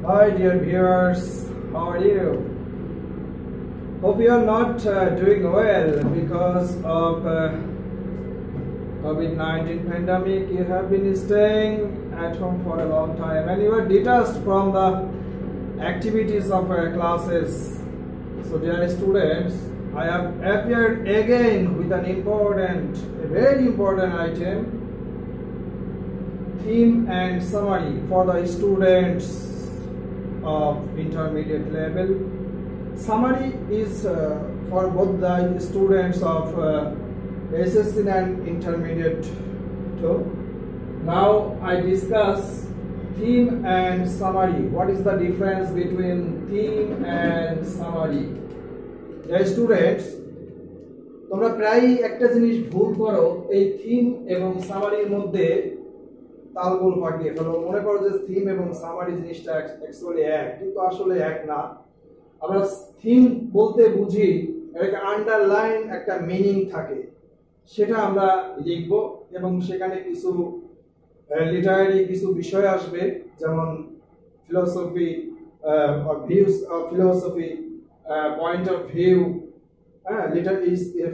Hi dear viewers, how are you? Hope you are not doing well because of COVID-19 pandemic. You have been staying at home for a long time and you are detached from the activities of classes. So dear students, I have appeared again with an important, a very important item, theme and summary for the students of intermediate level. Summary is for both the students of SSC and intermediate too. Now I discuss theme and summary. What is the difference between theme and summary? The students, তোমরা প্রায়ই একটা জিনিস ভুল করো, এই theme এবং সামারির মধ্যে তালগোল পাকিয়ে ফেলো। মনে করো যে থিম এবং সামারি জিনিসটা অ্যাকচুয়ালি এক, কিন্তু আসলে এক না। আমরা থিম বলতে বুঝি একটা আন্ডারলাইন একটা মিনিং থাকে, সেটা আমরা লিখব এবং সেখানে কিছু লিটারারি কিছু বিষয় আসবে, যেমন philosophy, views of philosophy, point of view,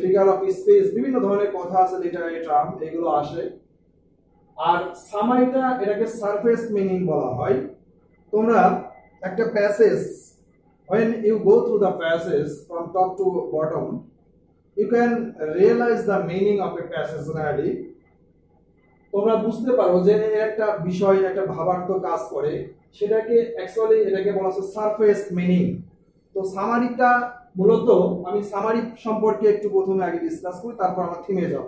figure of speech, বিভিন্ন ধরনের কথা আছে, লিটারারি টার্ম এগুলো আসে। আর সামারিটা এটাকে সারফেস মিনিং বলা হয়। তোমরা একটা passage, when you go through the passage from top to bottom, you can realize the meaning of a passage really. তোমরা বুঝতে পারো যে একটা বিষয় একটা ভাবার্থ কাজ করে, সেটাকে অ্যাকচুয়ালি এটাকে বলা হয় সারফেস মিনিং। তো সামারিটা মূলত, আমি সামারি সম্পর্কে একটু প্রথমে আগে ডিসকাস করি, তারপর আমরা থিমে যাব।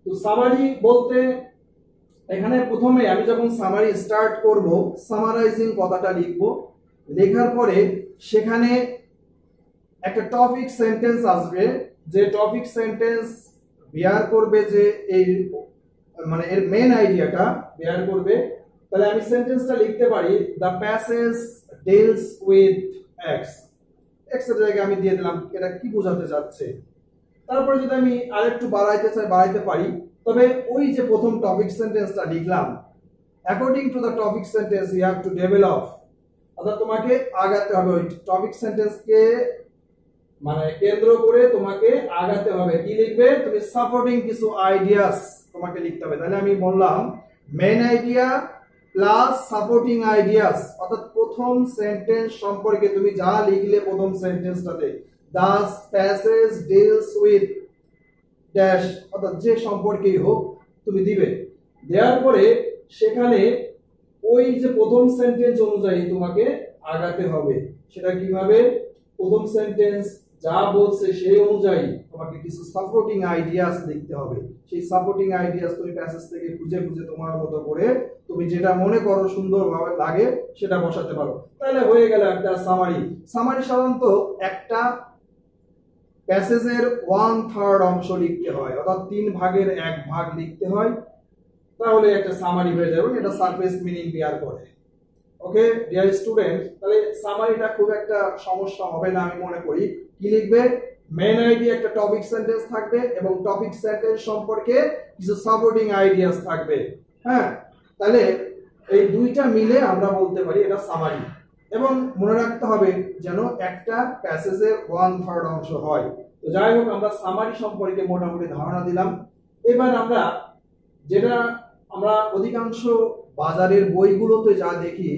তো সামারি বলতে এখানে প্রথমে আমি যখন সামারি স্টার্ট করব, সামারাইজিং কথাটা লিখব, লেখার পরে সেখানে একটা টপিক সেন্টেন্স আসবে, যে টপিক সেন্টেন্স বেয়ার করবে যে এই মানে এর মেন আইডিয়াটা বেয়ার করবে। তাহলে আমি সেন্টেন্সটা লিখতে পারি, the passage deals with ex. X এর জায়গায় আমি দিয়ে দিলাম এটা কি বোঝাতে যাচ্ছে। তারপরে যদি আমি আরেকটু বাড়াইতে চাই বাড়াইতে পারি, তবে ওই যে প্রথম টপিক সেন্টেন্সটা লিখলাম, according to the topic sentence you have to develop, অর্থাৎ তোমাকে আগাতে হবে ওই টপিক সেন্টেন্সকে মানে কেন্দ্র করে তোমাকে আগাতে হবে। কি লিখবে তুমি? সাপোর্টিং কিছু আইডিয়াস তোমাকে লিখতে হবে। তাহলে আমি বললাম main idea plus supporting ideas, অর্থাৎ প্রথম সেন্টেন্স সম্পর্কে তুমি যা লিখলে প্রথম সেন্টেন্সটাতে, the passage deals with dash, অর্থাৎ যে সম্পর্কেই হোক তুমি দিবে। দেওয়ার পরে সেখানে ওই যে প্রথম সেন্টেন্স অনুযায়ী তোমাকে আগাতে হবে। সেটা কিভাবে? প্রথম সেন্টেন্স যা বলছে সেই অনুযায়ী তোমাকে কিছু সাপোর্টিং আইডিয়াস লিখতে হবে। সেই সাপোর্টিং আইডিয়াস তুমি প্যাসেজ থেকে খুঁজে খুঁজে তোমার মতো করে তুমি যেটা মনে করো সুন্দরভাবে লাগে সেটা বসাতে পারো। তাহলে হয়ে গেল একটা সামারি। সামারি সাধারণত একটা প্যাসেজের 1/3 অংশ লিখতে হয়, অর্থাৎ 3 ভাগের 1 ভাগ লিখতে হয়, তাহলে একটা সামারি হয়ে যাবে। এটা সারফেস মিনিং বেয়ার করে। ওকে ডিয়ার স্টুডেন্ট, তাহলে সামারিটা খুব একটা সমস্যা হবে না আমি মনে করি। কি লিখবে? মেইন আইডিয়া, একটা টপিক সেন্টেন্স থাকবে এবং টপিক সেন্টেন্স সম্পর্কে কিছু সাপোর্টিং আইডিয়াস থাকবে। হ্যাঁ, তাহলে এই দুইটা মিলে আমরা বলতে পারি এটা সামারি। এবং মনে রাখতে হবে যেন একটা প্যাসেজের 1/3 অংশ হয়। তো যাই হোক, আমরা সামারি সম্পর্কে মোটামুটি ধারণা দিলাম। এবার আমরা যেটা আমরা অধিকাংশ বাজারের বইগুলোতে যা দেখি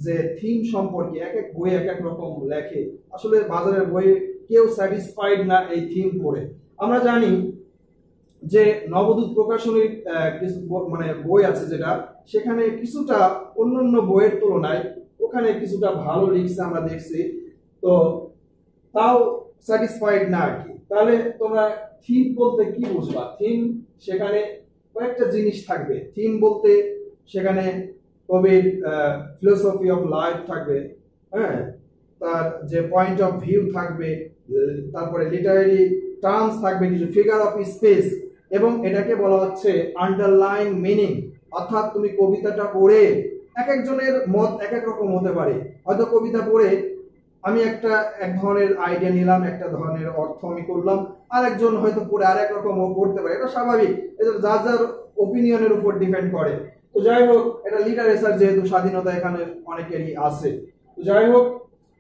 যে থিম সম্পর্কে এক এক বই এক এক রকম লেখে, আসলে বাজারের বই কেউ স্যাটিসফাইড না এই থিম পড়ে। আমরা জানি যে নবদূত প্রকাশনীর কিছু মানে বই আছে যেটা, সেখানে কিছুটা অন্যান্য বইয়ের তুলনায় ওখানে কিছুটা ভালো লিখছে আমরা দেখছি, তো তাও স্যাটিসফাইড না আর কি। তাহলে তোমরা থিম বলতে কি বুঝবা? থিম সেখানে কয়েকটা জিনিস থাকবে। থিম বলতে সেখানে কবির ফিলোসফি অফ লাইফ থাকবে, হ্যাঁ, তার যে পয়েন্ট অফ ভিউ থাকবে, তারপরে লিটারারি টার্মস থাকবে, কিছু ফিগার অফ স্পেস, এবং এটাকে বলা হচ্ছে আন্ডারলাইন মিনিং। অর্থাৎ তুমি কবিতাটা পড়ে এক একজনের মত এক এক রকম হতে পারে। হয়তো কবিতা পড়ে আমি এক ধরনের আইডিয়া নিলাম, একটা ধরনের অর্থ আমি করলাম, আর একজন হয়তো পড়ে আর এক রকম পড়তে পারে, এটা স্বাভাবিক। এটা যার যার ওপিনিয়নের উপর ডিপেন্ড করে। তো যাই হোক, এটা লিটারেচার, যেহেতু স্বাধীনতা এখানে অনেকেরই আছে। তো যাই হোক,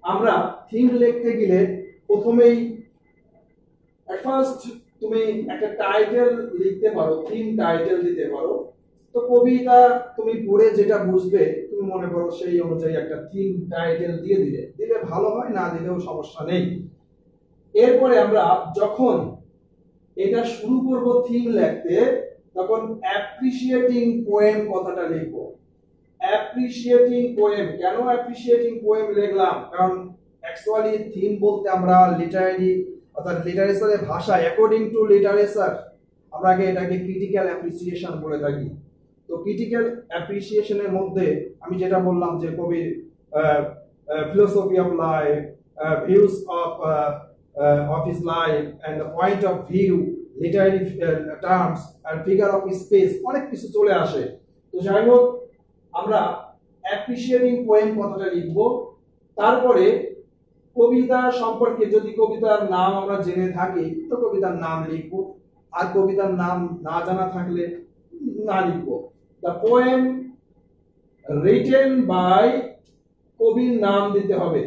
আমরা থিম লিখতে গেলে প্রথমেই ফার্স্ট তুমি একটা টাইটেল লিখতে পারো, থিম টাইটেল দিতে পারো। তো কবিতা তুমি পড়ে যেটা বুঝবে, তুমি মনে করো সেই অনুযায়ী একটা থিম টাইটেল দিয়ে দিলে ভালো হয়, না দিলেও সমস্যা নেই। এরপরে আমরা যখন এটা শুরু করব থিম লিখতে, তখন অ্যাপ্রিশিয়েটিং পোয়েম কথাটা লিখবো। অ্যাপ্রিশিয়েটিং পোয়েম, কেন অ্যাপ্রিশিয়েটিং পোয়েম লিখলাম? কারণ অ্যাকচুয়ালি থিম বলতে আমরা লিটারারি অর্থাৎ লিটারেচারের ভাষা, অ্যাকর্ডিং টু লিটারেচার আমরা আগে এটাকে ক্রিটিক্যাল অ্যাপ্রিসিয়েশন বলে থাকি। তো ক্রিটিক্যাল অ্যাপ্রিসিয়েশনের মধ্যে আমি যেটা বললাম যে কবির philosophy of life, views of his life and the point of view, literary terms and figure of speech, অনেক কিছু চলে আসে। তো যাই হোক, আমরা অ্যাপ্রিশিয়েটিং পোয়েম কথাটা লিখব। তারপরে কবিতা সম্পর্কে, যদি কবিতার নাম আমরা জেনে থাকি তো কবিতার নাম লিখব, আর কবিতার নাম না জানা থাকলে না লিখব। দ্য পোয়েম রিটেন বাই, কবির নাম দিতে হবে।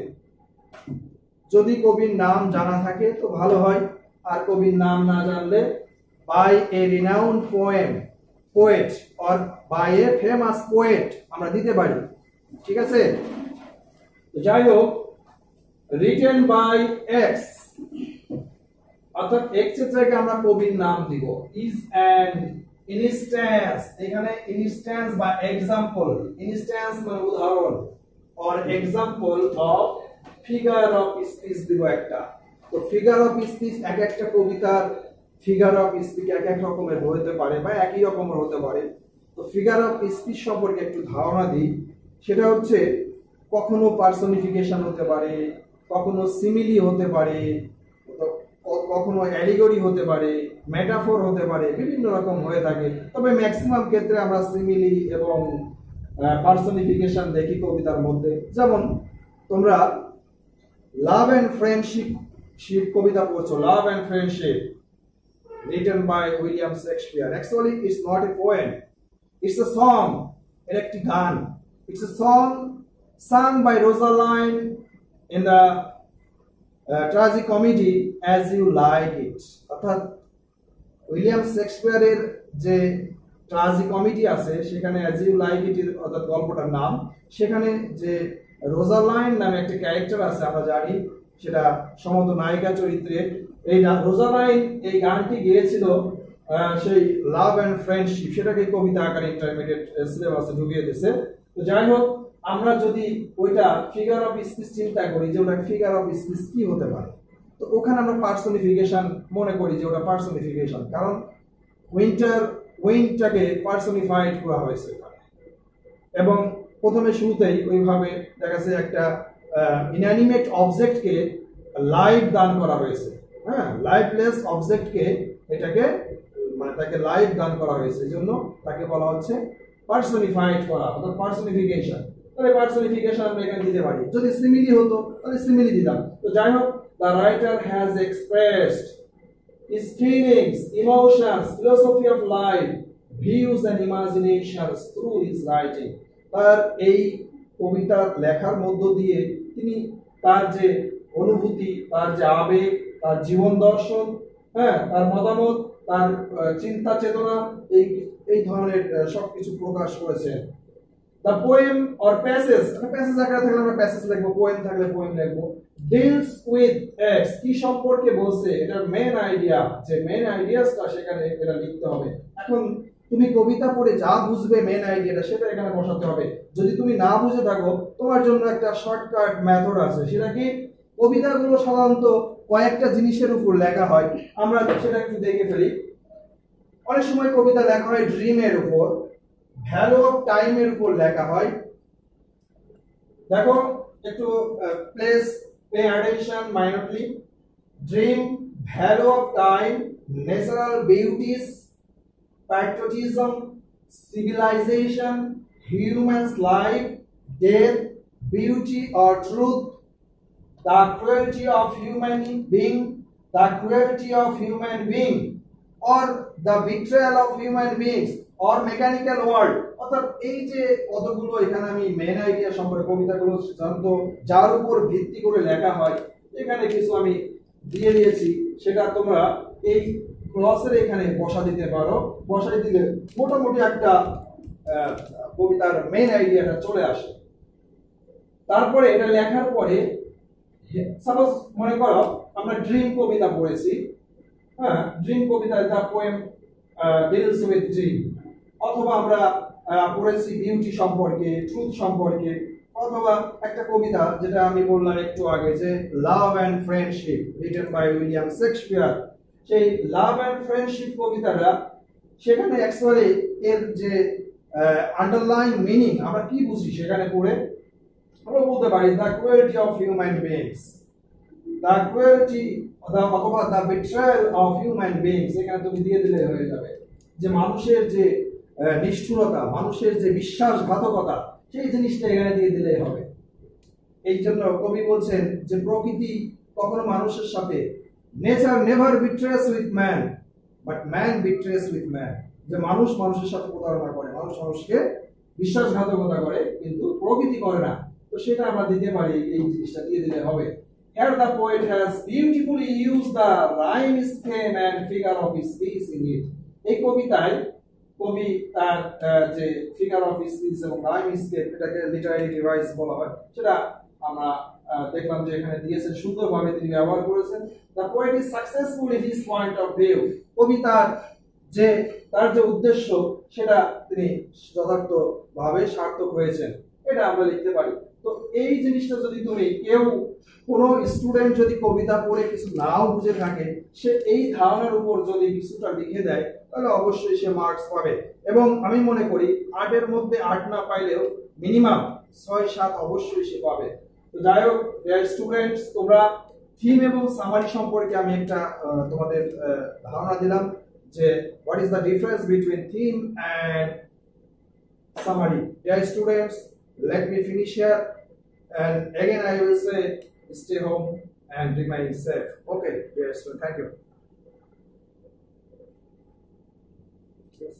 যদি কবির নাম জানা থাকে তো ভালো হয়, আর কবির নাম না জানলে by a renowned poet or by a famous poet আমরা দিতে পারি। ঠিক আছে? যাই হোক, রিটেন বাই এক্স, অর্থাৎ এক্স এর জায়গায় আমরা কবির নাম দিব। ইজ অ্যান ইনস্ট্যান্স, এখানে ইনস্ট্যান্স বা এক্সাম্পল, ইনস্ট্যান্স মানে উদাহরণ, or example of figure of speech দিব একটা। তো ফিগার অফ স্পিচ, এক একটা কবিতার ফিগার অফ স্পিচ এক এক রকমের হতে পারে বা একই রকমের হতে পারে। তো ফিগার অফ স্পিচ সম্পর্কে একটু ধারণা দিই। সেটা হচ্ছে কখনো পার্সনিফিকেশন হতে পারে, কখনো সিমিলি হতে পারে, কখনো অ্যালিগরি হতে পারে, মেটাফোর হতে পারে, বিভিন্ন রকম হয়ে থাকে। তবে ম্যাক্সিমাম ক্ষেত্রে আমরা সিমিলি এবং পার্সনিফিকেশন দেখি কবিতার মধ্যে। যেমন তোমরা লাভ অ্যান্ড ফ্রেন্ডশিপ কবিতা পড়ছো, লাভ and friendship written by William Shakespeare. Actually it's not a poem, it's a song, এর একটি গান। It's a song sung by Rosaline in the tragicomedy As You Like It। অর্থাৎ উইলিয়াম শেক্সপিয়ারের যে ট্রাজিকমেডি আছে সেখানে As You Like It অর্থাৎ গল্পটার নাম, সেখানে যে রোজালাইন নামে একটা ক্যারেক্টার আছে আমরা জানি, সেটা সম্ভবত নায়িকা চরিত্রে। এই রোজালাইন এই গানটি গেয়েছিল সেই লাভ অ্যান্ড ফ্রেন্ডশিপ, সেটাকে কবিতা আকারে ইন্টারমিডিয়েট সিলেবাসে ঢুকিয়ে দিয়েছে। তো যাই হোক, আমরা যদি ওইটা ফিগার অফ স্পিচ চিন্তা করি যে ওটা ফিগার অফ স্পিচ কি হতে পারে, তো ওখানে আমরা পার্সনিফিকেশন মনে করি যে ওটা পার্সনিফিকেশন, কারণ উইন্ডটাকে পার্সনিফাইড করা হয়েছে এখানে। এবং প্রথমে শুরুতেই ওইভাবে দেখা যাচ্ছে একটা ইনঅ্যানিমেট অবজেক্টকে লাইফ দান করা হয়েছে। হ্যাঁ, লাইফলেস অবজেক্টকে এটাকে মানে তাকে লাইফ দান করা হয়েছে, এই জন্য তাকে বলা হচ্ছে পার্সনিফাইড করা, অর্থাৎ পার্সনিফিকেশন। তাহলে পার্সনিফিকেশন আমরা এখানে দিতে পারি। যদি সিমিলি হতো তাহলে সিমিলি দিতাম। তো যাই হোক, the writer has expressed his feelings, emotions, philosophy of life, views and imaginations through his writing। তার এই কবিতা লেখার মধ্য দিয়ে তিনি তার যে অনুভূতি, তার যে আবেগ, তার জীবন দর্শন, হ্যাঁ, তার মতামত, তার চিন্তা চেতনা, এই ধরনের সবকিছু প্রকাশ করেছেন। The poem or passage, passage আকারে থাকলে আমরা প্যাসেজ লিখবো, পোয়েম থাকলে পোয়েম লিখবো। Deals with X, কি সম্পর্কে বলছে, এটার মেইন আইডিয়া, যে মেইন আইডিয়াসটা সেখানে এটা লিখতে হবে। এখন তুমি কবিতা পড়ে যা বুঝবে মেইন আইডিয়াটা সেটা এখানে বসাতে হবে। যদি তুমি না বুঝে থাকো, তোমার জন্য একটা শর্টকাট মেথড আছে। সেটা কি, কবিতাগুলো সাধারণত কয়েকটা জিনিসের উপর লেখা হয়, আমরা সেটা একটু দেখে ফেলি। অনেক সময় কবিতা লেখা হয় ড্রিমের উপর, ভ্যালু অফ টাইমের উপর লেখা হয়। দেখো একটু please pay attention minorly. Dream, value of time, natural beauties, patriotism, civilization, human's life, death, beauty or truth, the cruelty of human being, or the betrayal of human beings, or mechanical word, অর্থাৎ এই যে কতগুলো এখানে আমি main idea সম্পর্কে কবিতাগুলো জানতো যার উপর ভিত্তি করে লেখা হয়, এখানে কিছু আমি দিয়ে দিয়েছি, সেটা তোমরা এই ক্লসের এখানে বসা দিতে পারো। বসা দিলে মোটামুটি একটা কবিতার মেন আইডিয়াটা চলে আসে। তারপরে এটা লেখার পরে সাপোজ মনে করো আমরা ড্রিম কবিতা পড়েছি, হ্যাঁ, ড্রিম কবিতা the poem deals with dream, অথবা আমরা পড়েছি বিউটি সম্পর্কে, ট্রুথ সম্পর্কে, অথবা একটা কবিতা যেটা আমি বললাম একটু আগে যে love and friendship written by William Shakespeare. সেই লাভ অ্যান্ড ফ্রেন্ডশিপ কবিতাটা সেখানে অ্যাকচুয়ালি এর যে আন্ডারলাইন মিনিং আমরা কি বুঝি সেখানে পড়ে আমরা বলতে পারি the cruelty of human beings, the cruelty অথবা the betrayal of human beings, এখানে তুমি দিয়ে দিলে হয়ে যাবে যে মানুষের যে নিষ্ঠুরতা, মানুষের যে বিশ্বাসঘাতকতা, সেই জিনিসটা এখানে দিয়ে দিলেই হবে। এই জন্য কবি বলছেন যে প্রকৃতি কখনো মানুষের সাথে, nature never betrays with man but man betrays with man, যে মানুষ মানুষের সাথে প্রতারণা করে, মানুষ মানুষকে বিশ্বাসঘাতকতা করে, কিন্তু প্রকৃতি করে না। তো সেটা আমরা দিতে পারি, এই জিনিসটা দিয়ে দিলে হবে। Here the poet has beautifully used the rhyme scheme and figure of speech in it. এই কবিতায় কবি তার যে ফিগার অফ স্পিচ এবং রাইম স্কেপ, এটাকে লিটারারি ডিভাইস বলা হয়, সেটা আমরা দেখলাম যে এখানে দিয়েছেন, সুন্দরভাবে তিনি ব্যবহার করেছেন। The poet is successful in his point of view. কবিতার যে তার যে উদ্দেশ্য সেটা তিনি যথার্থভাবে সার্থক হয়েছেন, এটা আমরা লিখতে পারি। তো এই জিনিসটা যদি তুমি কেউ কোনো স্টুডেন্ট যদি কবিতা পড়ে কিছু নাও বুঝে থাকে, সে এই ধারণার উপর যদি কিছুটা লিখে দেয় তাহলে অবশ্যই সে মার্কস পাবে। এবং আমি মনে করি 8-এর মধ্যে 8 না পাইলেও মিনিমাম 6-7 অবশ্যই সে পাবে। তো যাই হোক স্টুডেন্টস, তোমরা থিম এবং সামারি সম্পর্কে আমি একটা তোমাদের ধারণা দিলাম যে what is the difference between theme and summary. Dear students, let me finish here, and again I will say stay home and remain safe. Okay, dear students, thank you. Yes.